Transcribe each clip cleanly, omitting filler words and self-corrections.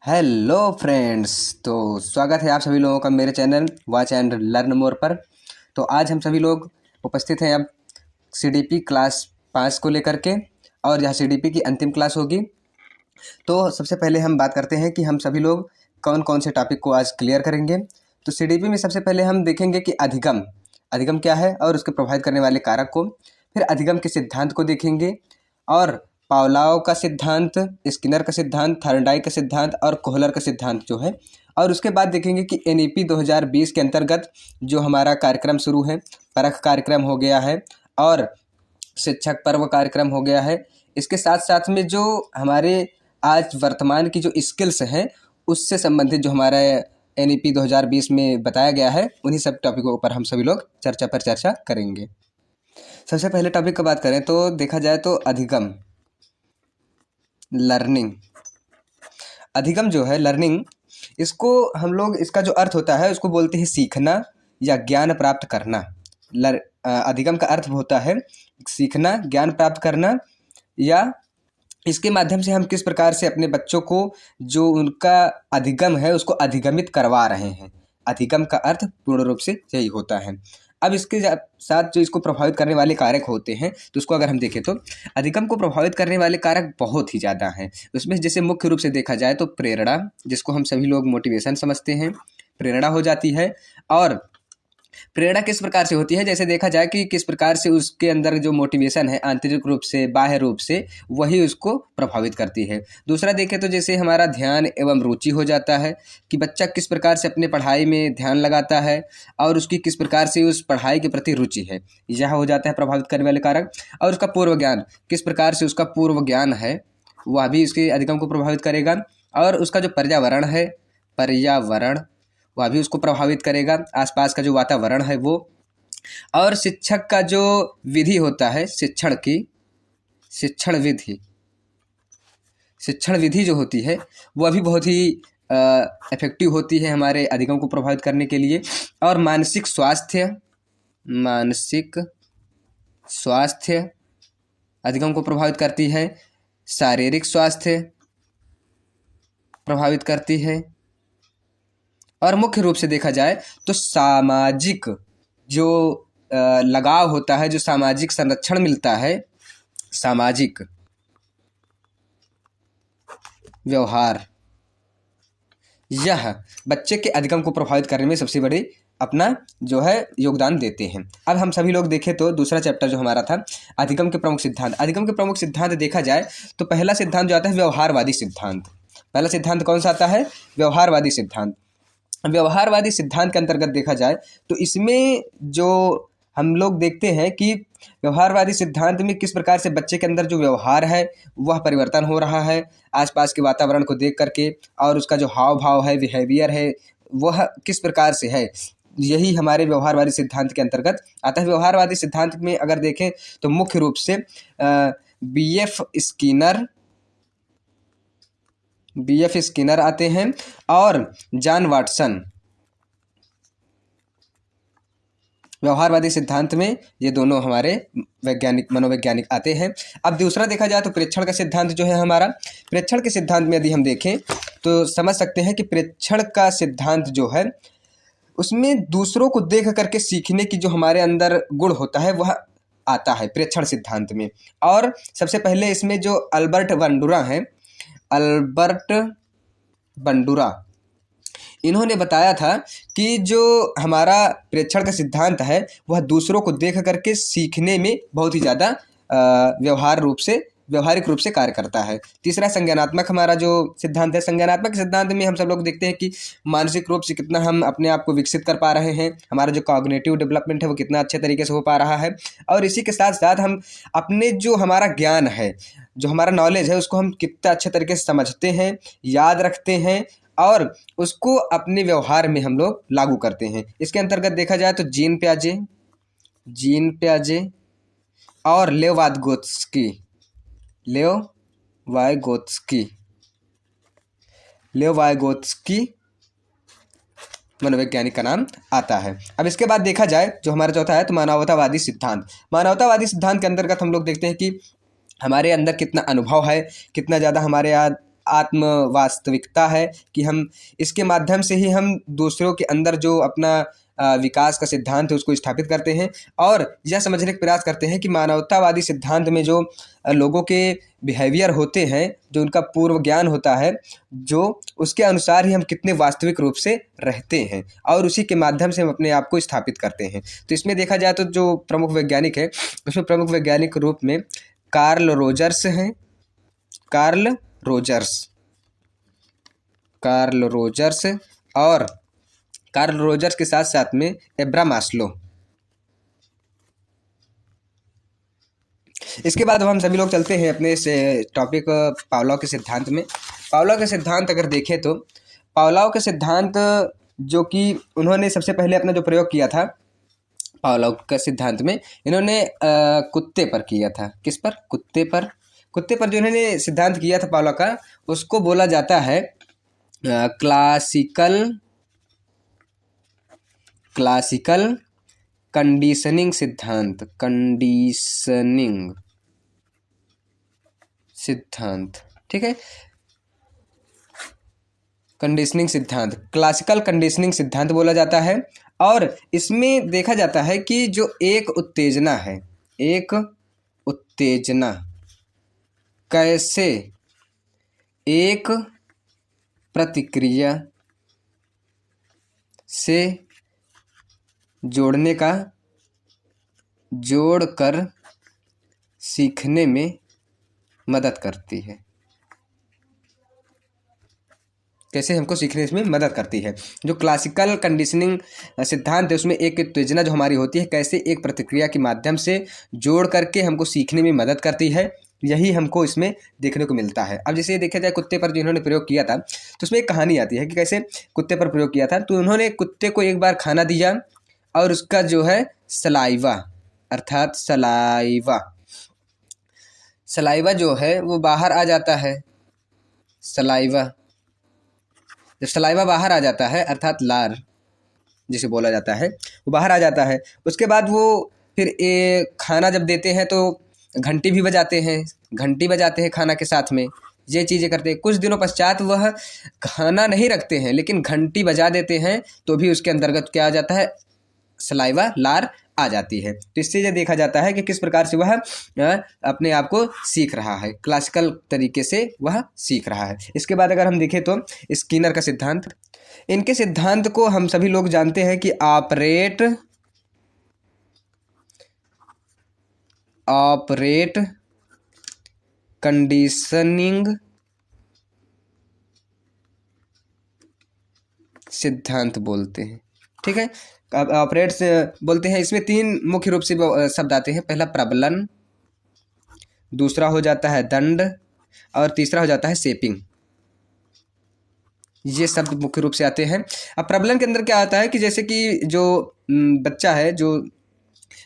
Hello friends. तो स्वागत है आप सभी लोगों का मेरे channel watch and learn more पर। तो आज हम सभी लोग उपस्थित हैं अब सीडीपी क्लास 5 को लेकर के, और यह सीडीपी की अंतिम क्लास होगी। तो सबसे पहले हम बात करते हैं कि हम सभी लोग कौन कौन से टॉपिक को आज क्लियर करेंगे। तो सीडीपी में सबसे पहले हम देखेंगे कि अधिगम अधिगम क्या है और उसके प्रभावित करने वाले कारक को, फिर अधिगम के सिद्धांत को देखेंगे, और पावलोव का सिद्धांत, स्किनर का सिद्धांत, थॉर्नडाइक का सिद्धांत और कोहलर का सिद्धांत जो है। और उसके बाद देखेंगे कि एनईपी 2020 के अंतर्गत जो हमारा कार्यक्रम शुरू है, परख कार्यक्रम हो गया है और शिक्षक पर्व कार्यक्रम हो गया है। इसके साथ साथ में जो हमारे आज वर्तमान की जो स्किल्स हैं उससे संबंधित जो हमारा एनईपी 2020 में बताया गया है, उन्हीं सब टॉपिकों पर हम सभी लोग चर्चा करेंगे। सबसे पहले टॉपिक की बात करें तो देखा जाए तो अधिगम, लर्निंग। अधिगम जो है, लर्निंग, इसको हम लोग, इसका जो अर्थ होता है उसको बोलते हैं सीखना या ज्ञान प्राप्त करना। अधिगम का अर्थ होता है सीखना, ज्ञान प्राप्त करना, या इसके माध्यम से हम किस प्रकार से अपने बच्चों को जो उनका अधिगम है उसको अधिगमित करवा रहे हैं। अधिगम का अर्थ पूर्ण रूप से यही होता है। अब इसके साथ जो इसको प्रभावित करने वाले कारक होते हैं तो उसको अगर हम देखें तो अधिगम को प्रभावित करने वाले कारक बहुत ही ज़्यादा हैं। उसमें जैसे मुख्य रूप से देखा जाए तो प्रेरणा, जिसको हम सभी लोग मोटिवेशन समझते हैं, प्रेरणा हो जाती है। और प्रेरणा किस प्रकार से होती है, जैसे देखा जाए कि किस प्रकार से उसके अंदर जो मोटिवेशन है आंतरिक रूप से, बाह्य रूप से, वही उसको प्रभावित करती है। दूसरा देखें तो जैसे हमारा ध्यान एवं रुचि हो जाता है कि बच्चा किस प्रकार से अपने पढ़ाई में ध्यान लगाता है और उसकी किस प्रकार से उस पढ़ाई के प्रति रुचि है, यह हो जाता है प्रभावित करने वाले कारक। और उसका पूर्व ज्ञान, किस प्रकार से उसका पूर्व ज्ञान है वह भी इसके अधिगम को प्रभावित करेगा। और उसका जो पर्यावरण वह भी उसको प्रभावित करेगा, आसपास का जो वातावरण है वो। और शिक्षक का जो विधि होता है, शिक्षण विधि जो होती है वह भी बहुत ही इफेक्टिव होती है हमारे अधिगम को प्रभावित करने के लिए। और मानसिक स्वास्थ्य अधिगम को प्रभावित करती है, शारीरिक स्वास्थ्य प्रभावित करती है, और मुख्य रूप से देखा जाए तो सामाजिक जो लगाव होता है, जो सामाजिक संरक्षण मिलता है, सामाजिक व्यवहार, यह बच्चे के अधिगम को प्रभावित करने में सबसे बड़ी अपना जो है योगदान देते हैं। अब हम सभी लोग देखें तो दूसरा चैप्टर जो हमारा था अधिगम के प्रमुख सिद्धांत। अधिगम के प्रमुख सिद्धांत देखा जाए तो पहला सिद्धांत जो आता है व्यवहारवादी सिद्धांत। पहला सिद्धांत कौन सा आता है? व्यवहारवादी सिद्धांत। व्यवहारवादी सिद्धांत के अंतर्गत देखा जाए तो इसमें जो हम लोग देखते हैं कि व्यवहारवादी सिद्धांत में किस प्रकार से बच्चे के अंदर जो व्यवहार है वह परिवर्तन हो रहा है आसपास के वातावरण को देख करके, और उसका जो हाव भाव है, बिहेवियर है, वह किस प्रकार से है, यही हमारे व्यवहारवादी सिद्धांत के अंतर्गत आता है। व्यवहारवादी सिद्धांत में अगर देखें तो मुख्य रूप से बीएफ स्किनर आते हैं और जॉन वाटसन। व्यवहारवादी सिद्धांत में ये दोनों हमारे मनोवैज्ञानिक आते हैं। अब दूसरा देखा जाए तो प्रेक्षण का सिद्धांत जो है हमारा, प्रेक्षण के सिद्धांत में यदि हम देखें तो समझ सकते हैं कि प्रेक्षण का सिद्धांत जो है उसमें दूसरों को देख करके सीखने की जो हमारे अंदर गुण होता है वह आता है प्रेक्षण सिद्धांत में। और सबसे पहले इसमें जो अल्बर्ट बंडूरा इन्होंने बताया था कि जो हमारा प्रेक्षण का सिद्धांत है वह दूसरों को देख करके सीखने में बहुत ही ज़्यादा व्यवहारिक रूप से कार्य करता है। तीसरा संज्ञानात्मक हमारा जो सिद्धांत है, संज्ञानात्मक सिद्धांत में हम सब लोग देखते हैं कि मानसिक रूप से कितना हम अपने आप को विकसित कर पा रहे हैं, हमारा जो कॉग्निटिव डेवलपमेंट है वो कितना अच्छे तरीके से हो पा रहा है, और इसी के साथ साथ हम अपने जो हमारा ज्ञान है, जो हमारा नॉलेज है, उसको हम कितना अच्छे तरीके से समझते हैं, याद रखते हैं और उसको अपने व्यवहार में हम लोग लागू करते हैं। इसके अंतर्गत देखा जाए तो जीन प्याजे और लेव वाइगोत्स्की मनोवैज्ञानिक का नाम आता है। अब इसके बाद देखा जाए जो हमारा चौथा है तो मानवतावादी सिद्धांत। के अंतर्गत हम लोग देखते हैं कि हमारे अंदर कितना अनुभव है, कितना ज़्यादा हमारे आत्म वास्तविकता है कि हम इसके माध्यम से ही हम दूसरों के अंदर जो अपना विकास का सिद्धांत है उसको स्थापित करते हैं और यह समझने का प्रयास करते हैं कि मानवतावादी सिद्धांत में जो लोगों के बिहेवियर होते हैं, जो उनका पूर्व ज्ञान होता है, जो उसके अनुसार ही हम कितने वास्तविक रूप से रहते हैं और उसी के माध्यम से हम अपने आप को स्थापित करते हैं। तो इसमें देखा जाए तो जो प्रमुख वैज्ञानिक है उसमें प्रमुख वैज्ञानिक रूप में कार्ल रोजर्स हैं, कार्ल रोजर्स और कार्ल रोजर्स के साथ साथ में एब्राम मास्लो। इसके बाद हम सभी लोग चलते हैं अपने इस टॉपिक पावलोव के सिद्धांत में। पावलोव के सिद्धांत अगर देखें तो पावलोव के सिद्धांत जो कि उन्होंने सबसे पहले अपना जो प्रयोग किया था पावलोव के सिद्धांत में, इन्होंने कुत्ते पर किया था। किस पर? कुत्ते पर। कुत्ते पर जो इन्होंने सिद्धांत किया था पावलोव का, उसको बोला जाता है क्लासिकल कंडीशनिंग सिद्धांत। ठीक है, कंडीशनिंग सिद्धांत, क्लासिकल कंडीशनिंग सिद्धांत बोला जाता है। और इसमें देखा जाता है कि जो एक उत्तेजना है, एक उत्तेजना कैसे एक प्रतिक्रिया से जोड़कर सीखने में मदद करती है, कैसे हमको सीखने में मदद करती है। जो क्लासिकल कंडीशनिंग सिद्धांत है उसमें एक उत्तेजना जो हमारी होती है कैसे एक प्रतिक्रिया के माध्यम से जोड़ करके हमको सीखने में मदद करती है, यही हमको इसमें देखने को मिलता है। अब जैसे देखा जाए कुत्ते पर जो इन्होंने प्रयोग किया था तो उसमें एक कहानी आती है कि कैसे कुत्ते पर प्रयोग किया था। तो उन्होंने कुत्ते को एक बार खाना दिया और उसका जो है सलाइवा अर्थात सलाइवा जो है वो बाहर आ जाता है। जब सलाइवा बाहर आ जाता है अर्थात लार जिसे बोला जाता है, वो बाहर आ जाता है। उसके बाद वो फिर खाना जब देते हैं तो घंटी भी बजाते हैं खाना के साथ में, ये चीज़ें करते हैं। कुछ दिनों पश्चात वह खाना नहीं रखते हैं लेकिन घंटी बजा देते हैं, तो भी उसके अंतर्गत क्या आ जाता है, सलाइवा लार आ जाती है। तो इससे ये देखा जाता है कि किस प्रकार से वह अपने आप को सीख रहा है, क्लासिकल तरीके से वह सीख रहा है। इसके बाद अगर हम देखें तो स्किनर का सिद्धांत, इनके सिद्धांत को हम सभी लोग जानते हैं कि ऑपरेट कंडीशनिंग सिद्धांत बोलते हैं। ठीक है, ऑपरेट से बोलते हैं। इसमें तीन मुख्य रूप से शब्द आते हैं। पहला प्रबलन, दूसरा हो जाता है दंड और तीसरा हो जाता है शेपिंग। ये शब्द मुख्य रूप से आते हैं। अब प्रबलन के अंदर क्या आता है कि जैसे कि जो बच्चा है जो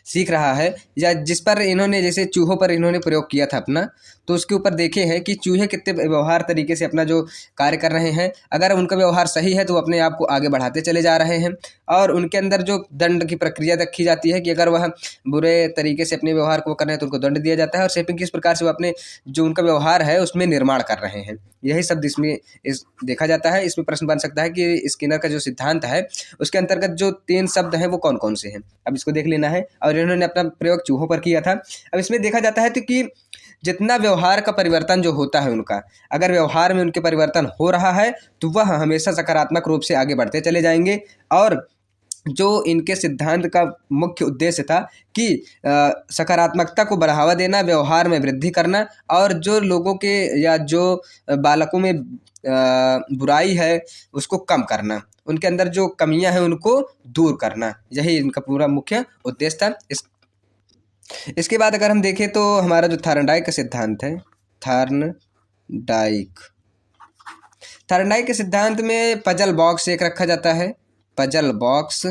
सीख रहा है या जिस पर इन्होंने जैसे चूहों पर इन्होंने प्रयोग किया था अपना, तो उसके ऊपर देखे हैं कि चूहे कितने व्यवहार तरीके से अपना जो कार्य कर रहे हैं। अगर उनका व्यवहार सही है तो वो अपने आप को आगे बढ़ाते चले जा रहे हैं। और उनके अंदर जो दंड की प्रक्रिया रखी जाती है कि अगर वह बुरे तरीके से अपने व्यवहार को कर रहे हैं तो उनको दंड दिया जाता है। और शेपिंग किस प्रकार से वो अपने जो उनका व्यवहार है उसमें निर्माण कर रहे हैं, यही शब्द इसमें देखा जाता है। इसमें प्रश्न बन सकता है कि स्किनर का जो सिद्धांत है उसके अंतर्गत जो 3 शब्द हैं वो कौन कौन से हैं, अब इसको देख लेना है। और इन्होंने अपना प्रयोग चूहों पर किया था। अब इसमें देखा जाता है तो कि जितना व्यवहार का परिवर्तन जो होता है उनका, अगर व्यवहार में उनके परिवर्तन हो रहा है तो वह हमेशा सकारात्मक रूप से आगे बढ़ते चले जाएंगे। और जो इनके सिद्धांत का मुख्य उद्देश्य था कि सकारात्मकता को बढ़ावा देना, व्यवहार में वृद्धि करना और जो लोगों के या जो बालकों में बुराई है उसको कम करना, उनके अंदर जो कमियां हैं उनको दूर करना, यही इनका पूरा मुख्य उद्देश्य था। इसके बाद अगर हम देखें तो हमारा जो थॉर्नडाइक का सिद्धांत है, थॉर्नडाइक के सिद्धांत में पजल बॉक्स एक रखा जाता है। पजल बॉक्स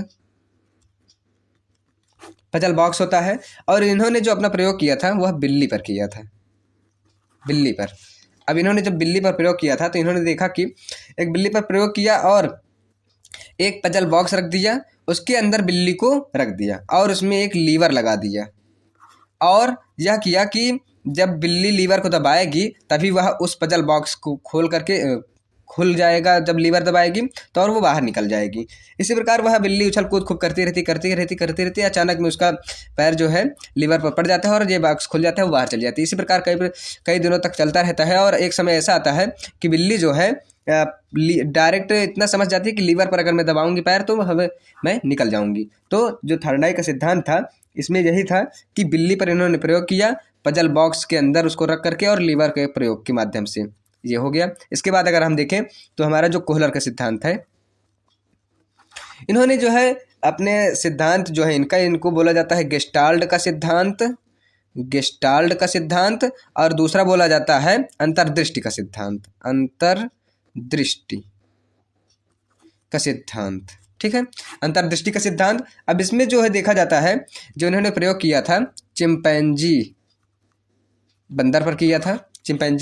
होता है। और इन्होंने जो अपना प्रयोग किया था वह बिल्ली पर किया था, बिल्ली पर। अब इन्होंने जब बिल्ली पर प्रयोग किया था तो इन्होंने देखा कि एक बिल्ली पर प्रयोग किया और एक पजल बॉक्स रख दिया, उसके अंदर बिल्ली को रख दिया और उसमें एक लीवर लगा दिया और यह किया कि जब बिल्ली लीवर को दबाएगी तभी वह उस पजल बॉक्स को खोल करके खुल जाएगा। जब लीवर दबाएगी तो और वो बाहर निकल जाएगी। इसी प्रकार वह बिल्ली उछल कूद खूब करती रहती। अचानक में उसका पैर जो है लीवर पर पड़ जाता है और ये बॉक्स खुल जाता है, वो बाहर चली जाती है। इसी प्रकार कई दिनों तक चलता रहता है और एक समय ऐसा आता है कि बिल्ली जो है डायरेक्ट इतना समझ जाती है कि लीवर पर अगर मैं दबाऊंगी पैर तो मैं निकल जाऊंगी। तो जो थर्डाई का सिद्धांत था इसमें यही था कि बिल्ली पर इन्होंने प्रयोग किया, पजल बॉक्स के अंदर उसको रख करके और लीवर के प्रयोग के माध्यम से ये हो गया। इसके बाद अगर हम देखें तो हमारा जो कोहलर का सिद्धांत है, इन्होंने जो है अपने सिद्धांत जो है इनको बोला जाता है गेस्टाल्ट का सिद्धांत और दूसरा बोला जाता है अंतर्दृष्टि का सिद्धांत। ठीक है, अंतर्दृष्टि का सिद्धांत। अब इसमें जो है देखा जाता है जो इन्होंने प्रयोग किया था चिंपैंजी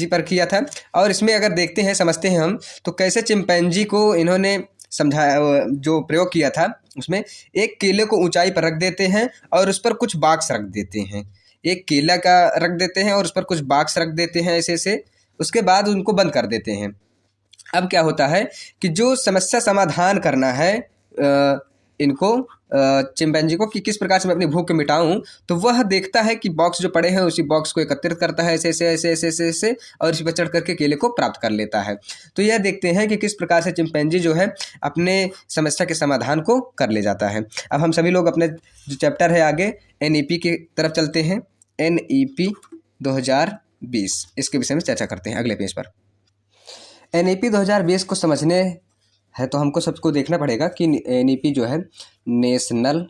पर किया था और इसमें अगर देखते हैं समझते हैं हम तो कैसे चिंपैंजी को इन्होंने समझाया। जो प्रयोग किया था उसमें एक केले को ऊंचाई पर रख देते हैं और उस पर कुछ बॉक्स रख देते हैं। एक केला का रख देते हैं और उस पर कुछ बॉक्स रख देते हैं ऐसे। उसके बाद उनको बंद कर देते हैं। अब क्या होता है कि जो समस्या समाधान करना है इनको चिंपैंजी को कि किस प्रकार से मैं अपनी भूख मिटाऊं, तो वह देखता है कि बॉक्स जो पड़े हैं उसी बॉक्स को एकत्रित करता है ऐसे और इसी पर चढ़ करके केले को प्राप्त कर लेता है। तो यह देखते हैं कि किस प्रकार से चिंपैंजी जो है अपने समस्या के समाधान को कर ले जाता है। अब हम सभी लोग अपने जो चैप्टर है आगे NEP की तरफ चलते हैं। NEP 2020 इसके विषय में चर्चा करते हैं अगले पेज पर। NEP 2020 को समझने है तो हमको सबको देखना पड़ेगा कि NEP जो है national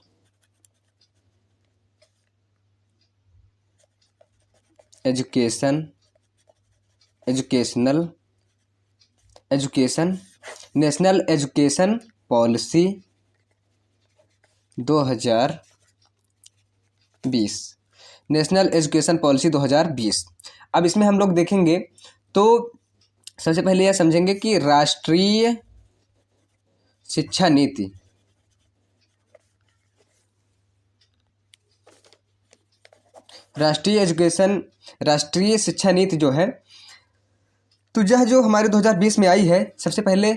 education policy 2020। National education policy 2020। अब इसमें हम लोग देखेंगे तो सबसे पहले यह समझेंगे कि राष्ट्रीय शिक्षा नीति राष्ट्रीय शिक्षा नीति जो है तो यह जो हमारे 2020 में आई है, सबसे पहले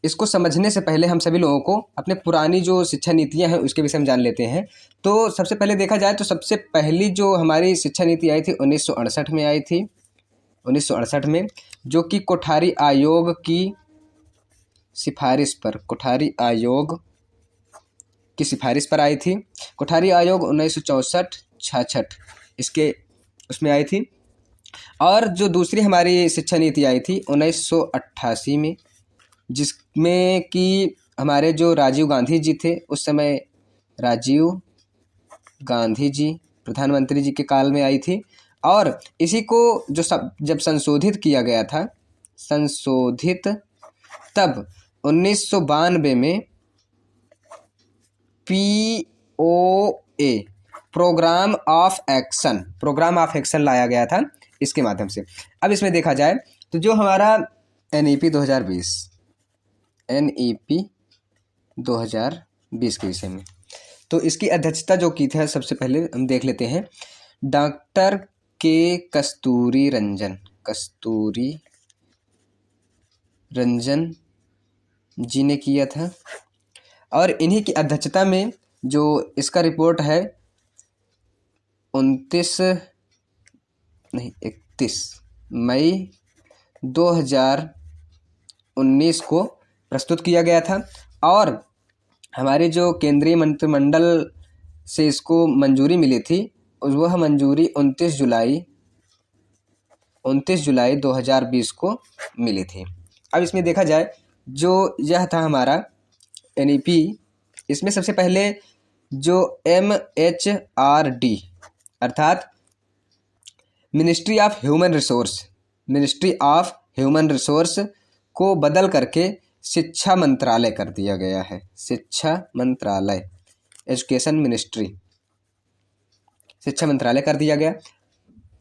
इसको समझने से पहले हम सभी लोगों को अपने पुरानी जो शिक्षा नीतियां हैं उसके विषय में जान लेते हैं। तो सबसे पहले देखा जाए तो सबसे पहली जो हमारी शिक्षा नीति आई थी 1968 में आई थी। 1968 में जो कि कोठारी आयोग की सिफारिश पर आई थी। कोठारी आयोग 1964-66 इसके उसमें आई थी। और जो दूसरी हमारी शिक्षा नीति आई थी 1988 में, जिसमें कि हमारे जो राजीव गांधी जी थे उस समय, राजीव गांधी जी प्रधानमंत्री जी के काल में आई थी। और इसी को जब संशोधित किया गया था, तब 1992 में POA प्रोग्राम ऑफ एक्शन लाया गया था इसके माध्यम से। अब इसमें देखा जाए तो जो हमारा NEP 2020 के विषय में, तो इसकी अध्यक्षता जो की थी सबसे पहले हम देख लेते हैं डॉक्टर के कस्तूरी रंजन जी ने किया था। और इन्हीं की अध्यक्षता में जो इसका रिपोर्ट है 31 मई 2019 को प्रस्तुत किया गया था। और हमारे जो केंद्रीय मंत्रिमंडल से इसको मंजूरी मिली थी, वह मंजूरी 29 जुलाई 2020 को मिली थी। अब इसमें देखा जाए जो यह था हमारा NEP, इसमें सबसे पहले जो MHRD अर्थात मिनिस्ट्री ऑफ ह्यूमन रिसोर्स को बदल करके शिक्षा मंत्रालय कर दिया गया है। शिक्षा मंत्रालय कर दिया गया।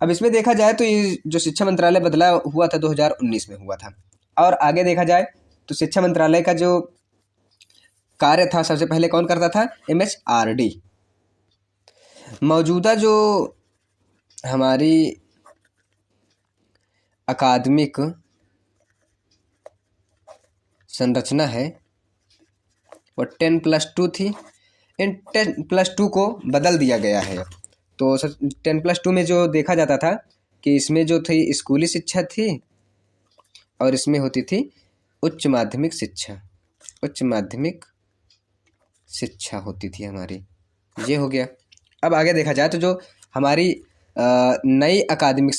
अब इसमें देखा जाए तो ये जो शिक्षा मंत्रालय बदला हुआ था 2019 में हुआ था। और आगे देखा जाए तो शिक्षा मंत्रालय का जो कार्य था सबसे पहले कौन करता था? MHRD। मौजूदा जो हमारी अकादमिक संरचना है वो 10+2 थी। इन 10+2 को बदल दिया गया है। तो 10+2 में जो देखा जाता था कि इसमें जो थी स्कूली शिक्षा थी और इसमें होती थी उच्च माध्यमिक शिक्षा। उच्च माध्यमिक शिक्षा होती थी हमारी। ये हो गया। अब आगे देखा जाए तो जो हमारी नई अकादमिक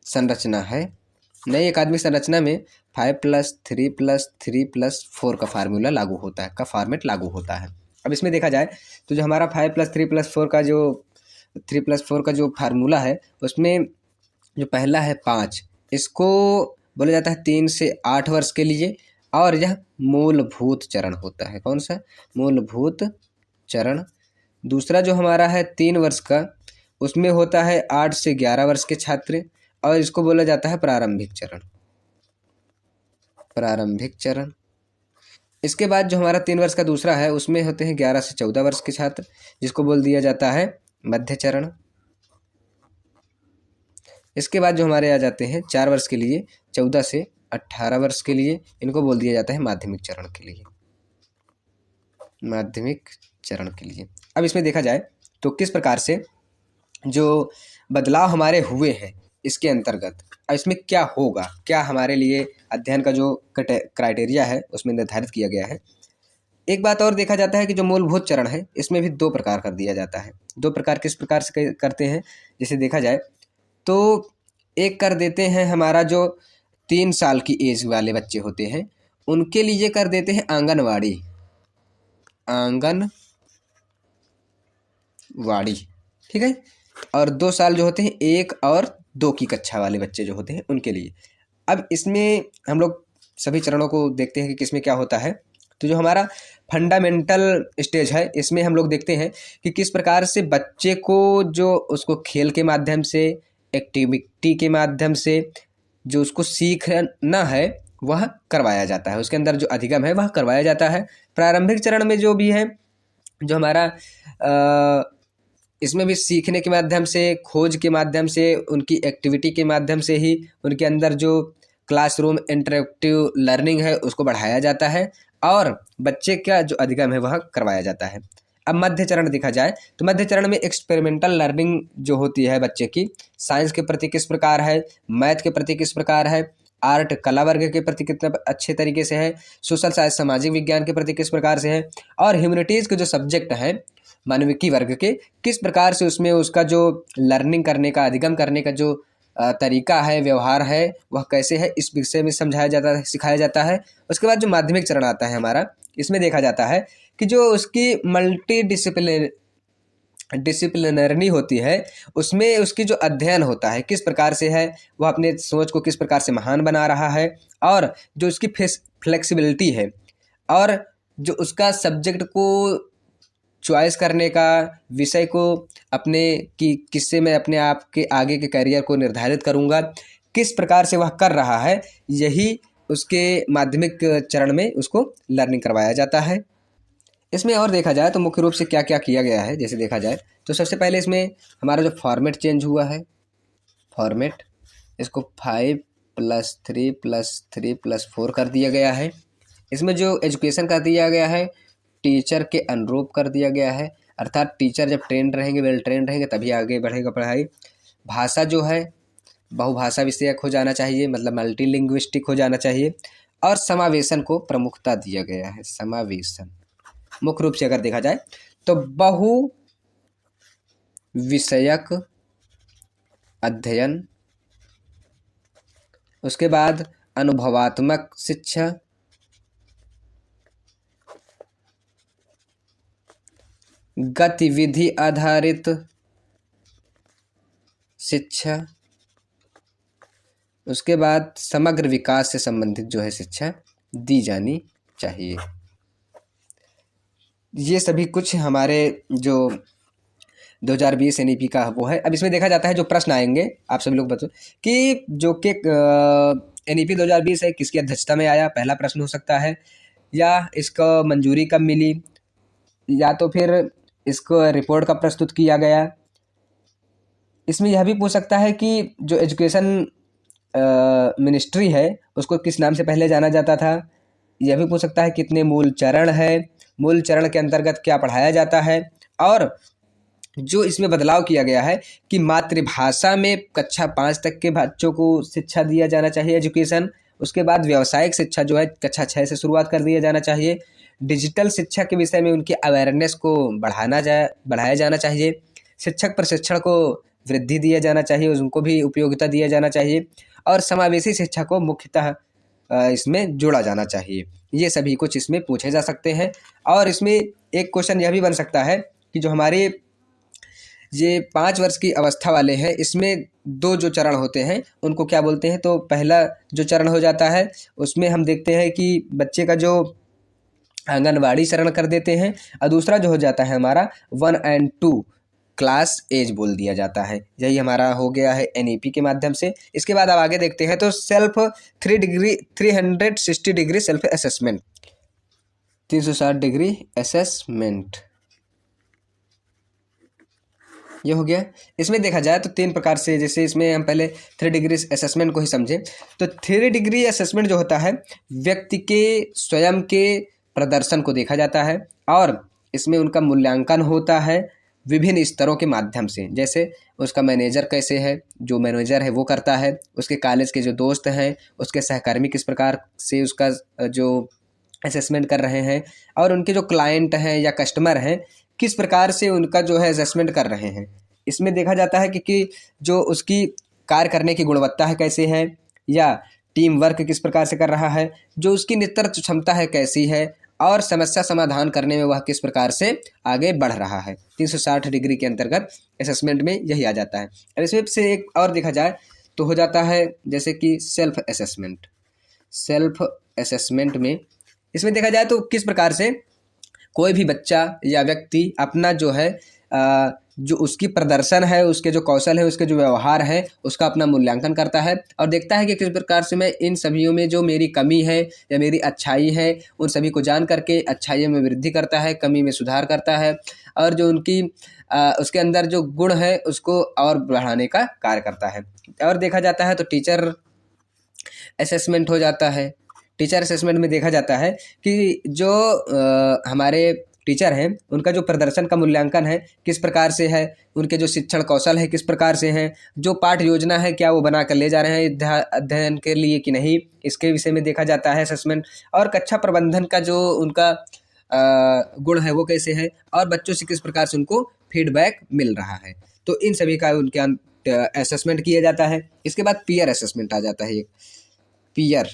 संरचना है, नई अकादमिक संरचना में 5+3+3+4 का फार्मूला लागू होता है, का फॉर्मेट लागू होता है। अब इसमें देखा जाए तो जो हमारा 5+3+4 का जो 3+4 का जो फार्मूला है, उसमें जो पहला है 5, इसको बोला जाता है 3 से 8 वर्ष के लिए, और यह मूलभूत चरण होता है। कौन सा? मूलभूत चरण। दूसरा जो हमारा है 3 वर्ष का, उसमें होता है 8 से 11 वर्ष के छात्र, और इसको बोला जाता है प्रारंभिक चरण। प्रारंभिक चरण। इसके बाद जो हमारा 3 वर्ष का दूसरा है, उसमें होते हैं 11 से 14 वर्ष के छात्र, जिसको बोल दिया जाता है मध्य चरण। इसके बाद जो हमारे आ जाते हैं 4 वर्ष के लिए, 14 से 18 वर्ष के लिए, इनको बोल दिया जाता है माध्यमिक चरण के लिए। माध्यमिक चरण के लिए। अब इसमें देखा जाए तो किस प्रकार से जो बदलाव हमारे हुए हैं इसके अंतर्गत, अब इसमें क्या होगा, क्या हमारे लिए अध्ययन का जो क्राइटेरिया है उसमें निर्धारित किया गया है। एक बात और देखा जाता है कि जो मूलभूत चरण है, इसमें भी 2 प्रकार कर दिया जाता है। 2 प्रकार किस प्रकार से करते हैं, जैसे देखा जाए तो एक कर देते हैं हमारा जो 3 साल की एज वाले बच्चे होते हैं, उनके लिए कर देते हैं आंगनवाड़ी। ठीक है। और 2 साल जो होते हैं 1 और 2 की कक्षा वाले बच्चे जो होते हैं उनके लिए। अब इसमें हम लोग सभी चरणों को देखते हैं कि किसमें क्या होता है। तो जो हमारा फंडामेंटल स्टेज है, इसमें हम लोग देखते हैं कि किस प्रकार से बच्चे को जो उसको खेल के माध्यम से, एक्टिविटी के माध्यम से जो उसको सीखना है वह करवाया जाता है, उसके अंदर जो अधिगम है वह करवाया जाता है। प्रारंभिक चरण में जो भी है, जो हमारा इसमें भी सीखने के माध्यम से, खोज के माध्यम से, उनकी एक्टिविटी के माध्यम से ही उनके अंदर जो क्लासरूम इंटरेक्टिव लर्निंग है उसको बढ़ाया जाता है, और बच्चे का जो अधिगम है वह करवाया जाता है। अब मध्य चरण देखा जाए तो मध्य चरण में एक्सपेरिमेंटल लर्निंग जो होती है बच्चे की, साइंस के प्रति किस प्रकार है, मैथ के प्रति किस प्रकार है, आर्ट कला वर्ग के प्रति कितना अच्छे तरीके से है, सोशल साइंस सामाजिक विज्ञान के प्रति किस प्रकार से है, और ह्यूमैनिटीज़ के जो सब्जेक्ट हैं मानविकी वर्ग के, किस प्रकार से उसमें उसका जो लर्निंग करने का, अधिगम करने का जो तरीका है, व्यवहार है, वह कैसे है, इस विषय में समझाया जाता है, सिखाया जाता है। उसके बाद जो माध्यमिक चरण आता है हमारा, इसमें देखा जाता है कि जो उसकी मल्टी डिसिप्लिनरी होती है, उसमें उसकी जो अध्ययन होता है किस प्रकार से है, वह अपने सोच को किस प्रकार से महान बना रहा है, और जो उसकी फ्लेक्सिबिलिटी है, और जो उसका सब्जेक्ट को चॉइस करने का, विषय को अपने कि किससे मैं अपने आप के आगे के करियर को निर्धारित करूँगा, किस प्रकार से वह कर रहा है, यही उसके माध्यमिक चरण में उसको लर्निंग करवाया जाता है। इसमें और देखा जाए तो मुख्य रूप से क्या क्या किया गया है, जैसे देखा जाए तो सबसे पहले इसमें हमारा जो फॉर्मेट चेंज हुआ है, फॉर्मेट, इसको 5+3+3+4 कर दिया गया है। इसमें जो एजुकेशन कर दिया गया है, टीचर के अनुरूप कर दिया गया है, अर्थात टीचर जब ट्रेंड रहेंगे, वेल ट्रेंड रहेंगे, तभी आगे बढ़ेगा पढ़ाई। भाषा जो है बहुभाषा विषयक हो जाना चाहिए, मतलब मल्टीलिंग्विस्टिक हो जाना चाहिए, और समावेशन को प्रमुखता दिया गया है। समावेशन मुख्य रूप से अगर देखा जाए तो बहु विषयक अध्ययन, उसके बाद अनुभवात्मक शिक्षा, गतिविधि आधारित शिक्षा, उसके बाद समग्र विकास से संबंधित जो है शिक्षा दी जानी चाहिए। ये सभी कुछ हमारे जो 2020 NEP का वो है। अब इसमें देखा जाता है जो प्रश्न आएंगे, आप सभी लोग बताओ कि जो कि NEP 2020 है किसकी अध्यक्षता में आया, पहला प्रश्न हो सकता है, या इसको मंजूरी कब मिली, या तो फिर इसको रिपोर्ट कब प्रस्तुत किया गया। इसमें यह भी पूछ सकता है कि जो एजुकेशन मिनिस्ट्री है उसको किस नाम से पहले जाना जाता था। यह भी पूछ सकता है कितने मूल चरण है, मूल चरण के अंतर्गत क्या पढ़ाया जाता है। और जो इसमें बदलाव किया गया है कि मातृभाषा में कक्षा 5 तक के बच्चों को शिक्षा दिया जाना चाहिए, एजुकेशन। उसके बाद व्यावसायिक शिक्षा जो है कक्षा 6 से शुरुआत कर दिया जाना चाहिए। डिजिटल शिक्षा के विषय में उनकी अवेयरनेस को बढ़ाया जाना चाहिए। शिक्षक प्रशिक्षण को वृद्धि दिया जाना चाहिए, उनको भी उपयोगिता दिया जाना चाहिए। और समावेशी शिक्षा को मुख्यतः इसमें जोड़ा जाना चाहिए। ये सभी कुछ इसमें पूछे जा सकते हैं। और इसमें एक क्वेश्चन यह भी बन सकता है कि जो हमारे ये 5 वर्ष की अवस्था वाले हैं, इसमें 2 जो चरण होते हैं उनको क्या बोलते हैं। तो पहला जो चरण हो जाता है उसमें हम देखते हैं कि बच्चे का जो आंगनवाड़ी चरण कर देते हैं, और दूसरा जो हो जाता है हमारा 1 और 2 क्लास एज बोल दिया जाता है। यही हमारा हो गया है NEP के माध्यम से। इसके बाद अब आगे देखते हैं तो self 360 degree self assessment, 360 degree assessment ये हो गया। इसमें देखा जाए तो 3 प्रकार से, जैसे इसमें हम पहले 3 डिग्री असेसमेंट को ही समझें तो 3 डिग्री असेसमेंट जो होता है व्यक्ति के स्वयं के प्रदर्शन को देखा जाता है, और इसमें उनका मूल्यांकन होता है विभिन्न स्तरों के माध्यम से। जैसे उसका मैनेजर कैसे है, जो मैनेजर है वो करता है, उसके कॉलेज के जो दोस्त हैं, उसके सहकर्मी किस प्रकार से उसका जो असेसमेंट कर रहे हैं, और उनके जो क्लाइंट हैं या कस्टमर हैं किस प्रकार से उनका जो है असेसमेंट कर रहे हैं। इसमें देखा जाता है कि जो उसकी कार्य करने की गुणवत्ता है कैसे है, या टीम वर्क किस प्रकार से कर रहा है, जो उसकी नेतृत्व क्षमता है कैसी है, और समस्या समाधान करने में वह किस प्रकार से आगे बढ़ रहा है। 360 डिग्री के अंतर्गत असेसमेंट में यही आ जाता है। और इसमें से एक और देखा जाए तो हो जाता है जैसे कि सेल्फ असेसमेंट। सेल्फ असेसमेंट में इसमें देखा जाए तो किस प्रकार से कोई भी बच्चा या व्यक्ति अपना जो है जो उसकी प्रदर्शन है, उसके जो कौशल है, उसके जो व्यवहार है, उसका अपना मूल्यांकन करता है और देखता है कि किस प्रकार से मैं इन सभियों में जो मेरी कमी है या मेरी अच्छाई है उन सभी को जान करके अच्छाइयों में वृद्धि करता है, कमी में सुधार करता है, और जो उनकी उसके अंदर जो गुण है उसको और बढ़ाने का कार्य करता है। और देखा जाता है तो टीचर असेसमेंट हो जाता है। टीचर असेसमेंट में देखा जाता है कि जो हमारे टीचर हैं उनका जो प्रदर्शन का मूल्यांकन है किस प्रकार से है, उनके जो शिक्षण कौशल है किस प्रकार से हैं, जो पाठ योजना है क्या वो बना कर ले जा रहे हैं अध्ययन के लिए कि नहीं, इसके विषय में देखा जाता है असेसमेंट। और कक्षा प्रबंधन का जो उनका गुण है वो कैसे है, और बच्चों से किस प्रकार से उनको फीडबैक मिल रहा है। तो इन सभी का उनके असेसमेंट किया जाता है। इसके बाद पीयर असेसमेंट आ जाता है। एक पीयर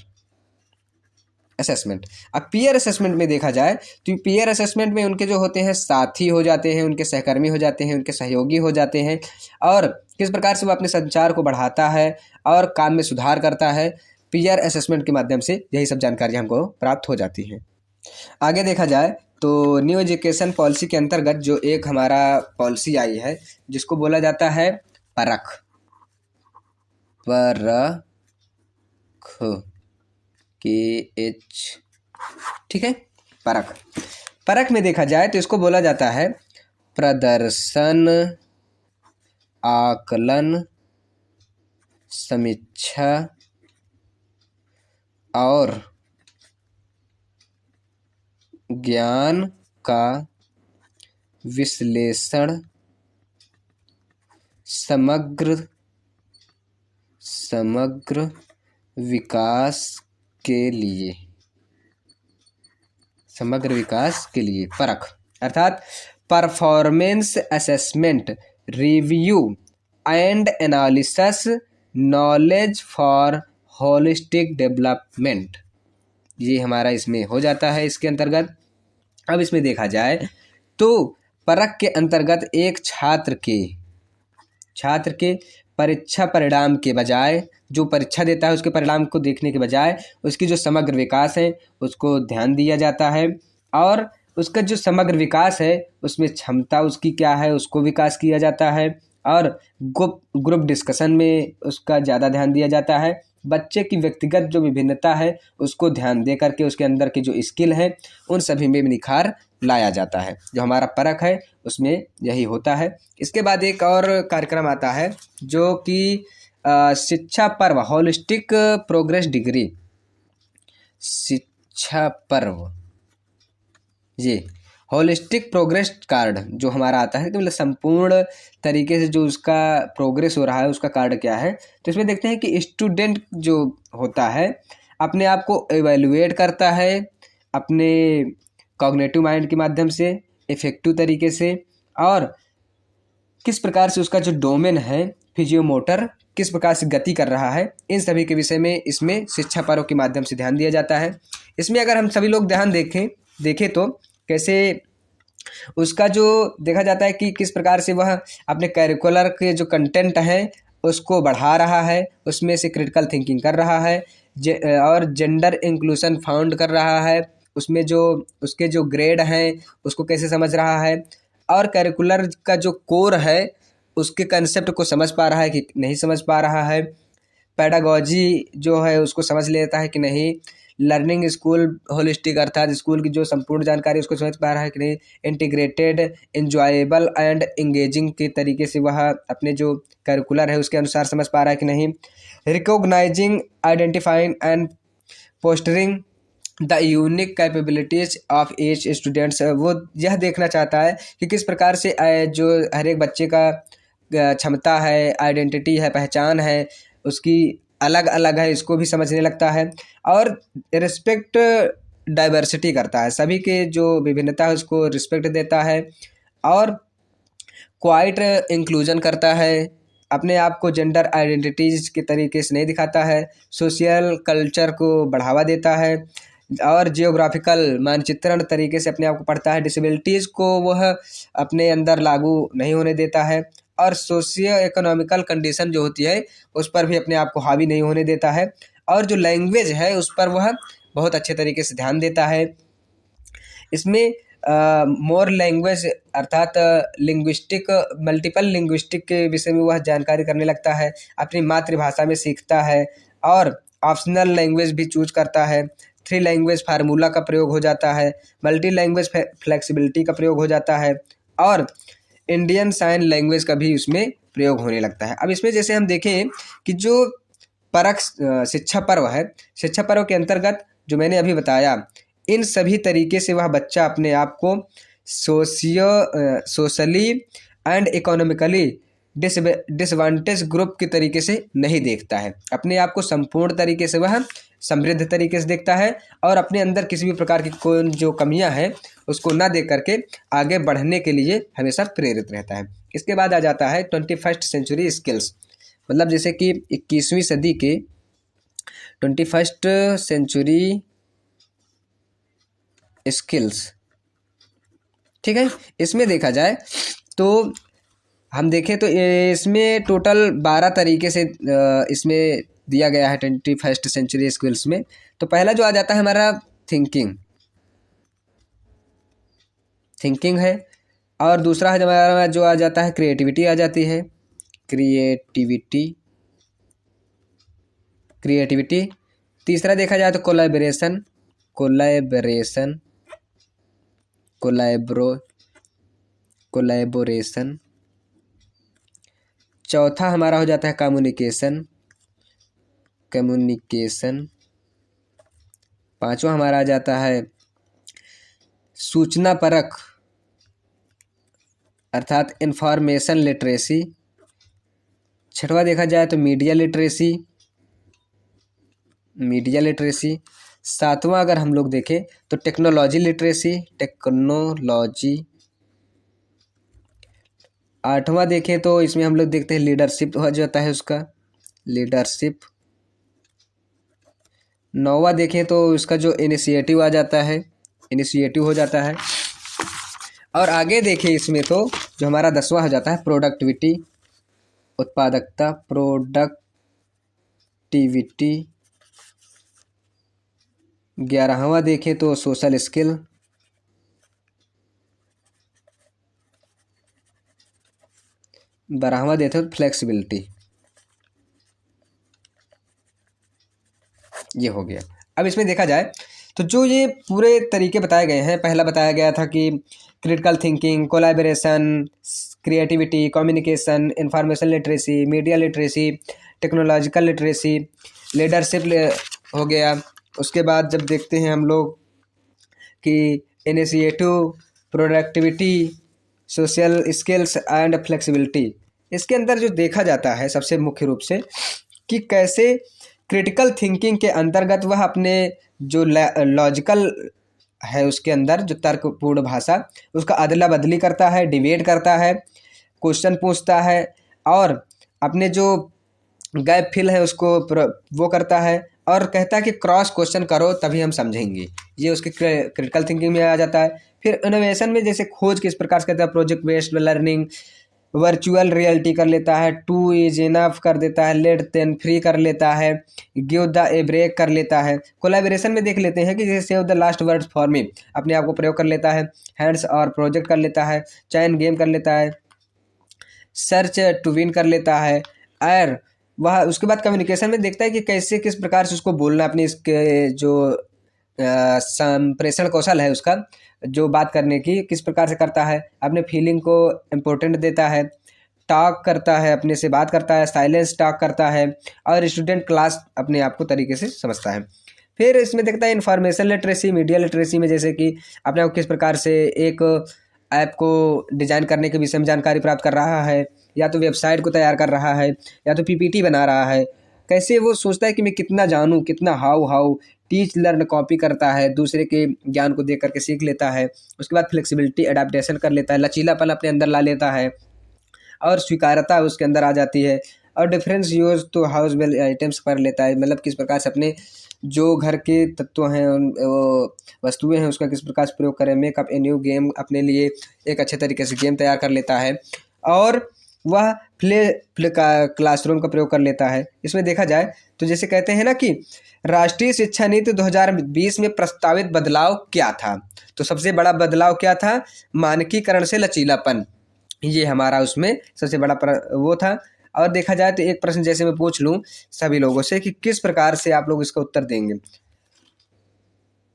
असेसमेंट। अब पीयर असेसमेंट में देखा जाए तो पीयर असेसमेंट में उनके जो होते हैं साथी हो जाते हैं, उनके सहकर्मी हो जाते हैं, उनके सहयोगी हो जाते हैं, और किस प्रकार से वो अपने संचार को बढ़ाता है और काम में सुधार करता है। पीयर असेसमेंट के माध्यम से यही सब जानकारी हमको प्राप्त हो जाती है। आगे देखा जाए तो न्यू एजुकेशन पॉलिसी के अंतर्गत जो एक हमारा पॉलिसी आई है जिसको बोला जाता है परख। KH, ठीक है। परख में देखा जाए तो इसको बोला जाता है प्रदर्शन आकलन समीक्षा और ज्ञान का विश्लेषण समग्र विकास के लिए परख अर्थात performance assessment review and analysis knowledge for holistic development, ये हमारा इसमें हो जाता है इसके अंतर्गत। अब इसमें देखा जाए तो परख के अंतर्गत एक छात्र के परीक्षा परिणाम के बजाय, जो परीक्षा देता है उसके परिणाम को देखने के बजाय उसकी जो समग्र विकास है उसको ध्यान दिया जाता है, और उसका जो समग्र विकास है उसमें क्षमता उसकी क्या है उसको विकास किया जाता है, और ग्रुप डिस्कशन में उसका ज़्यादा ध्यान दिया जाता है। बच्चे की व्यक्तिगत जो विभिन्नता है उसको ध्यान दे करके उसके अंदर की जो स्किल है उन सभी में निखार लाया जाता है। जो हमारा परख है उसमें यही होता है। इसके बाद एक और कार्यक्रम आता है जो कि शिक्षा पर्व, होलिस्टिक प्रोग्रेस डिग्री, शिक्षा पर्व, ये होलिस्टिक प्रोग्रेस कार्ड जो हमारा आता है, तो मतलब संपूर्ण तरीके से जो उसका प्रोग्रेस हो रहा है उसका कार्ड क्या है। तो इसमें देखते हैं कि स्टूडेंट जो होता है अपने आप को एवेल्युएट करता है अपने कॉग्निटिव माइंड के माध्यम से, इफेक्टिव तरीके से, और किस प्रकार से उसका जो डोमेन है फिजियोमोटर किस प्रकार से गति कर रहा है, इन सभी के विषय में इसमें शिक्षा पर्व के माध्यम से ध्यान दिया जाता है। इसमें अगर हम सभी लोग ध्यान देखें तो कैसे उसका जो देखा जाता है कि किस प्रकार से वह अपने करिकुलर के जो कंटेंट है उसको बढ़ा रहा है, उसमें से क्रिटिकल थिंकिंग कर रहा है, और जेंडर इंक्लूजन फाउंड कर रहा है, उसमें जो उसके जो ग्रेड हैं उसको कैसे समझ रहा है, और करिकुलर का जो कोर है उसके कंसेप्ट को समझ पा रहा है कि नहीं समझ पा रहा है, पेडागोजी जो है उसको समझ लेता है कि नहीं, लर्निंग स्कूल होलिस्टिक अर्थात स्कूल की जो संपूर्ण जानकारी उसको समझ पा रहा है कि नहीं, इंटीग्रेटेड इंजॉयबल एंड इंगेजिंग के तरीके से वह अपने जो करिकुलर है उसके अनुसार समझ पा रहा है कि नहीं, recognising, identifying and postering the unique capabilities of H students, वो यह देखना चाहता है कि किस प्रकार से जो हर एक बच्चे का क्षमता है, आइडेंटिटी है, पहचान है, उसकी अलग अलग है, इसको भी समझने लगता है, और रिस्पेक्ट डाइवर्सिटी करता है, सभी के जो विभिन्नता है उसको रिस्पेक्ट देता है, और क्वाइट इंक्लूजन करता है, अपने आप को जेंडर आइडेंटिटीज के तरीके से नहीं दिखाता है, सोशल कल्चर को बढ़ावा देता है, और जियोग्राफिकल मानचित्रण तरीके से अपने आप को पढ़ता है, डिसेबिलिटीज़ को वह अपने अंदर लागू नहीं होने देता है, और सोशियो इकोनॉमिकल कंडीशन जो होती है उस पर भी अपने आप को हावी नहीं होने देता है, और जो लैंग्वेज है उस पर वह बहुत अच्छे तरीके से ध्यान देता है। इसमें मोर लैंग्वेज अर्थात लिंग्विस्टिक, मल्टीपल लिंग्विस्टिक के विषय में वह जानकारी करने लगता है, अपनी मातृभाषा में सीखता है, और ऑप्शनल लैंग्वेज भी चूज करता है, 3 लैंग्वेज फार्मूला का प्रयोग हो जाता है, मल्टी लैंग्वेज फ्लेक्सिबिलिटी का प्रयोग हो जाता है, और इंडियन साइन लैंग्वेज का भी उसमें प्रयोग होने लगता है। अब इसमें जैसे हम देखें कि जो परख शिक्षा पर्व है, शिक्षा पर्व के अंतर्गत जो मैंने अभी बताया, इन सभी तरीके से वह बच्चा अपने आप को socially and economically disadvantage group के तरीके से नहीं देखता है, अपने आप को संपूर्ण तरीके से वह समृद्ध तरीके से देखता है, और अपने अंदर किसी भी प्रकार की कोई जो कमियां हैं उसको ना देख करके आगे बढ़ने के लिए हमेशा प्रेरित रहता है। इसके बाद आ जाता है 21st सेंचुरी स्किल्स, मतलब जैसे कि 21वीं सदी के 21st सेंचुरी स्किल्स, ठीक है। इसमें देखा जाए तो हम देखें तो इसमें टोटल 12 तरीके से इसमें दिया गया है 21st सेंचुरी स्किल्स में। तो पहला जो आ जाता है हमारा थिंकिंग है, और दूसरा है हमारा जो आ जाता है क्रिएटिविटी आ जाती है, क्रिएटिविटी। तीसरा देखा जाए तो कोलैबोरेशन। चौथा हमारा हो जाता है कम्युनिकेशन। पांचवा हमारा आ जाता है सूचना परख अर्थात इंफॉर्मेशन लिटरेसी। छठवां देखा जाए तो मीडिया लिटरेसी। सातवां अगर हम लोग देखें तो टेक्नोलॉजी लिटरेसी। आठवां देखें तो इसमें हम लोग देखते हैं लीडरशिप हो जाता है उसका, लीडरशिप। नौवां देखें तो इसका जो इनिशिएटिव आ जाता है, इनिशिएटिव हो जाता है। और आगे देखें इसमें तो जो हमारा 10वां हो जाता है प्रोडक्टिविटी, उत्पादकता, प्रोडक्टिविटी। 11वां देखें तो सोशल स्किल। 12वां देते तो फ्लेक्सिबिलिटी। ये हो गया। अब इसमें देखा जाए तो जो ये पूरे तरीके बताए गए हैं, पहला बताया गया था कि critical thinking, collaboration, creativity, communication, information literacy, media literacy, technological literacy, leadership हो गया। उसके बाद जब देखते हैं हम लोग कि initiative, productivity, social skills and flexibility, इसके अंदर जो देखा जाता है सबसे मुख्य रूप से कि कैसे क्रिटिकल थिंकिंग के अंतर्गत वह अपने जो लॉजिकल है उसके अंदर जो तर्कपूर्ण भाषा, उसका अदला बदली करता है, डिबेट करता है, क्वेश्चन पूछता है और अपने जो गैप फिल है उसको वो करता है और कहता है कि क्रॉस क्वेश्चन करो तभी हम समझेंगे। ये उसके क्रिटिकल थिंकिंग में आ जाता है। फिर इनोवेशन में जैसे खोज किस प्रकार से करता है, project based learning, virtual reality कर लेता है, टू इज इनफ कर देता है, लेट देन फ्री कर लेता है, गिव द ए ब्रेक कर लेता है। कोलैबोरेशन में देख लेते हैं कि जैसे save the last word for me, अपने आप को प्रयोग कर लेता है, हैंड्स और प्रोजेक्ट कर लेता है, चैन गेम कर लेता है, सर्च टू विन कर लेता है। और वह उसके बाद कम्युनिकेशन में देखता है कि कैसे किस प्रकार से उसको बोलना, अपनी इसके जो संप्रेषण कौशल है उसका, जो बात करने की किस प्रकार से करता है, अपने फीलिंग को इम्पोर्टेंट देता है, टॉक करता है, अपने से बात करता है, साइलेंस टॉक करता है और स्टूडेंट क्लास अपने आप को तरीके से समझता है। फिर इसमें देखता है इंफॉर्मेशन लिटरेसी, मीडिया लिटरेसी में जैसे कि अपने आप किस प्रकार से एक ऐप को डिजाइन करने के विषय में जानकारी प्राप्त कर रहा है, या तो वेबसाइट को तैयार कर रहा है, या तो पीपीटी बना रहा है, कैसे वो सोचता है कि मैं कितना जानूँ, कितना हाउ टीच लर्न कॉपी करता है, दूसरे के ज्ञान को देख करके सीख लेता है। उसके बाद फ्लेक्सिबिलिटी अडेप्टेशन कर लेता है, लचीलापन अपने अंदर ला लेता है और स्वीकारता उसके अंदर आ जाती है। और डिफरेंस यूज तो हाउस वेल आइटम्स कर लेता है, मतलब किस प्रकार से अपने जो घर के तत्व हैं वो वस्तुएं हैं उसका किस प्रकार से प्रयोग करें। मेकअप ए न्यू गेम, अपने लिए एक अच्छे तरीके से गेम तैयार कर लेता है और वह प्ले क्लासरूम का प्रयोग कर लेता है। इसमें देखा जाए तो जैसे कहते हैं ना कि राष्ट्रीय शिक्षा नीति 2020 में प्रस्तावित बदलाव क्या था, तो सबसे बड़ा बदलाव क्या था, मानकीकरण से लचीलापन, ये हमारा उसमें सबसे बड़ा वो था। और देखा जाए तो एक प्रश्न जैसे मैं पूछ लूं सभी लोगों से कि किस प्रकार से आप लोग इसका उत्तर देंगे।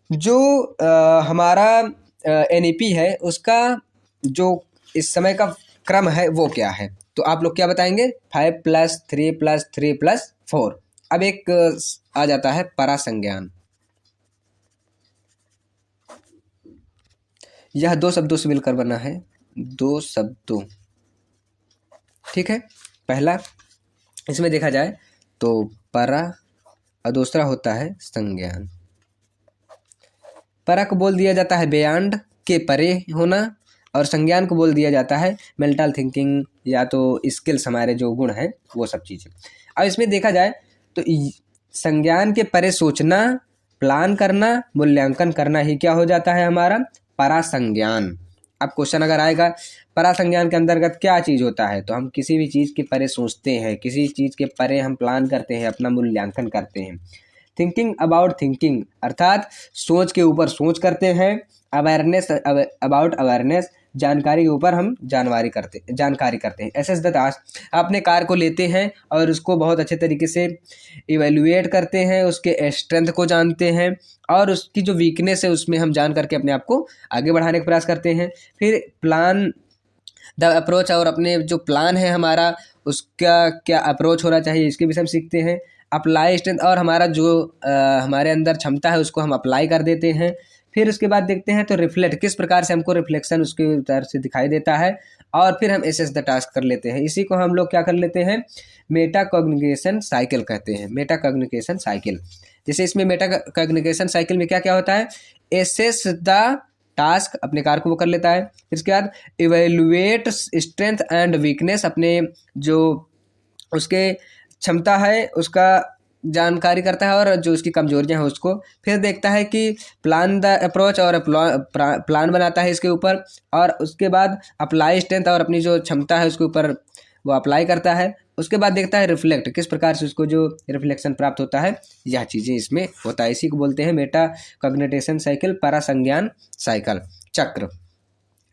जो हमारा एनईपी है उसका जो इस समय का क्रम है वो क्या है, तो आप लोग क्या बताएंगे, 5+3+3+4। अब एक आ जाता है परासंज्ञान। यह दो शब्दों से मिलकर बना है, दो शब्दों, ठीक है। पहला इसमें देखा जाए तो परा और दूसरा होता है संज्ञान। परा को बोल दिया जाता है बियॉन्ड, के परे होना, और संज्ञान को बोल दिया जाता है मेंटल थिंकिंग या तो स्किल्स, हमारे जो गुण हैं वो सब चीज़ें। अब इसमें देखा जाए तो संज्ञान के परे सोचना, प्लान करना, मूल्यांकन करना ही क्या हो जाता है हमारा परासंज्ञान। अब क्वेश्चन अगर आएगा परासंज्ञान के अंतर्गत क्या चीज़ होता है, तो हम किसी भी चीज़ के परे सोचते हैं, किसी चीज़ के परे हम प्लान करते हैं, अपना मूल्यांकन करते हैं। थिंकिंग अबाउट थिंकिंग, अर्थात सोच के ऊपर सोच करते हैं। अवेयरनेस अबाउट अवेयरनेस, जानकारी के ऊपर हम जानकारी करते हैं। एसेस द टास्क, अपने कार्य को लेते हैं और उसको बहुत अच्छे तरीके से इवेल्युएट करते हैं, उसके स्ट्रेंथ को जानते हैं और उसकी जो वीकनेस है उसमें हम जान करके अपने आप को आगे बढ़ाने का प्रयास करते हैं। फिर प्लान द अप्रोच, और अपने जो प्लान है हमारा उसका क्या अप्रोच होना चाहिए इसके विषय में सीखते हैं। अप्लाई स्ट्रेंथ, और हमारा जो हमारे अंदर क्षमता है उसको हम अप्लाई कर देते हैं। फिर उसके बाद देखते हैं तो रिफ्लेक्ट, किस प्रकार से हमको रिफ्लेक्शन उसके तरफ से दिखाई देता है। और फिर हम एसेस द टास्क कर लेते हैं। इसी को हम लोग क्या कर लेते हैं, मेटा कॉग्निशन साइकिल कहते हैं। मेटा कॉग्निशन साइकिल, जैसे इसमें मेटा कॉग्निशन साइकिल में क्या क्या होता है, एसेस द टास्क, अपने कार्य को वो कर लेता है। इसके बाद इवेल्युएट स्ट्रेंथ एंड वीकनेस, अपने जो उसके क्षमता है उसका जानकारी करता है और जो उसकी कमजोरियां हैं उसको। फिर देखता है कि प्लान द अप्रोच, और प्लान बनाता है इसके ऊपर। और उसके बाद अप्लाई स्ट्रेंथ, और अपनी जो क्षमता है उसके ऊपर वो अप्लाई करता है। उसके बाद देखता है रिफ्लेक्ट, किस प्रकार से उसको जो रिफ्लेक्शन प्राप्त होता है, यह चीज़ें इसमें होता है। इसी को बोलते हैं मेटा कॉग्निशन साइकिल, परासंज्ञान साइकिल चक्र।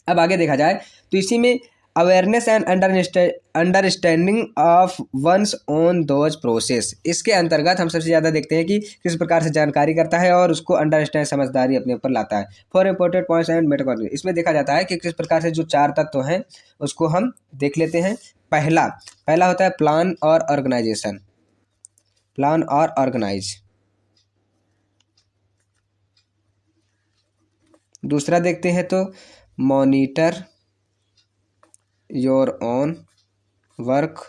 अब आगे देखा जाए तो इसी में awareness and understanding of one's own those process. इसके अंतर्गत हम सबसे ज़्यादा देखते हैं कि किस प्रकार से जानकारी करता है और उसको अंडरस्टैंड समझदारी अपने ऊपर लाता है। For important points and metacognition, इसमें देखा जाता है कि किस प्रकार से जो 4 तत्व हैं उसको हम देख लेते हैं। पहला होता है प्लान और ऑर्गेनाइजेशन, प्लान और ऑर्गेनाइज। दूसरा देखते हैं तो मॉनिटर योर ओन वर्क।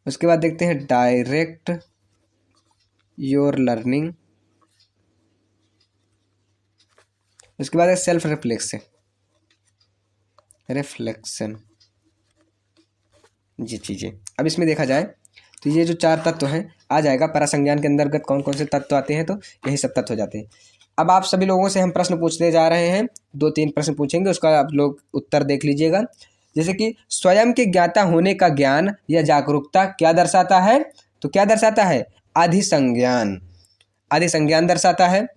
उसके बाद देखते हैं डायरेक्ट योर लर्निंग। उसके बाद है सेल्फ रिफ्लेक्शन जी चीज़ें। अब इसमें देखा जाए तो ये जो 4 तत्व हैं आ जाएगा परासंज्ञान के अंतर्गत कौन कौन से तत्व आते हैं, तो यही सब तत्व हो जाते हैं। अब आप सभी लोगों से हम प्रश्न पूछते जा रहे हैं, 2-3 प्रश्न पूछेंगे, उसका आप लोग उत्तर देख लीजिएगा। जैसे कि स्वयं के ज्ञाता होने का ज्ञान या जागरूकता क्या दर्शाता है, तो क्या दर्शाता है? अधिसंज्ञान दर्शाता है।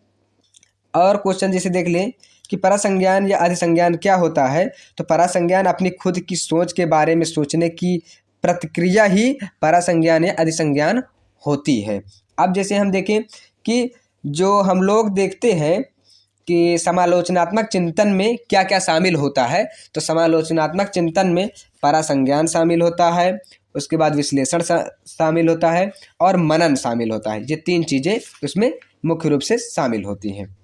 और क्वेश्चन जैसे देख लें कि परासंज्ञान या अधिसंज्ञान क्या होता है, तो परासंज्ञान अपनी खुद की सोच के बारे में सोचने की प्रतिक्रिया ही परासंज्ञान या अधिसंज्ञान होती है। अब जैसे हम देखें कि जो हम लोग देखते हैं कि समालोचनात्मक चिंतन में क्या क्या शामिल होता है, तो समालोचनात्मक चिंतन में परासंज्ञान शामिल होता है, उसके बाद विश्लेषण शामिल होता है और मनन शामिल होता है। ये 3 चीज़ें उसमें मुख्य रूप से शामिल होती हैं।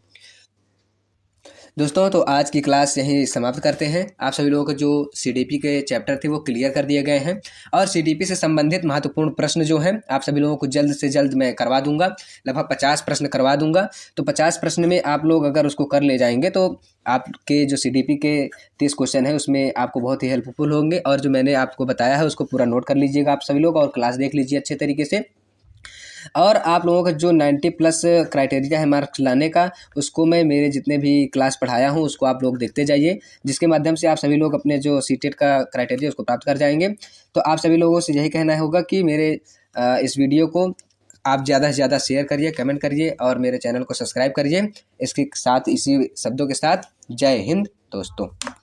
दोस्तों तो आज की क्लास यहीं समाप्त करते हैं। आप सभी लोगों को जो सीडीपी के चैप्टर थे वो क्लियर कर दिए गए हैं और सीडीपी से संबंधित महत्वपूर्ण प्रश्न जो हैं आप सभी लोगों को जल्द से जल्द मैं करवा दूंगा। लगभग 50 प्रश्न करवा दूंगा। तो 50 प्रश्न में आप लोग अगर उसको कर ले जाएंगे तो आपके जो सीडीपी के 30 क्वेश्चन है उसमें आपको बहुत ही हेल्पफुल होंगे। और जो मैंने आपको बताया है उसको पूरा नोट कर लीजिएगा आप सभी लोग और क्लास देख लीजिए अच्छे तरीके से। और आप लोगों का जो 90+ क्राइटेरिया है मार्क्स लाने का, उसको मैं मेरे जितने भी क्लास पढ़ाया हूँ उसको आप लोग देखते जाइए, जिसके माध्यम से आप सभी लोग अपने जो सीटेट का क्राइटेरिया उसको प्राप्त कर जाएंगे। तो आप सभी लोगों से यही कहना होगा कि मेरे इस वीडियो को आप ज़्यादा से ज़्यादा शेयर करिए, कमेंट करिए और मेरे चैनल को सब्सक्राइब करिए। इसके साथ इसी शब्दों के साथ जय हिंद दोस्तों।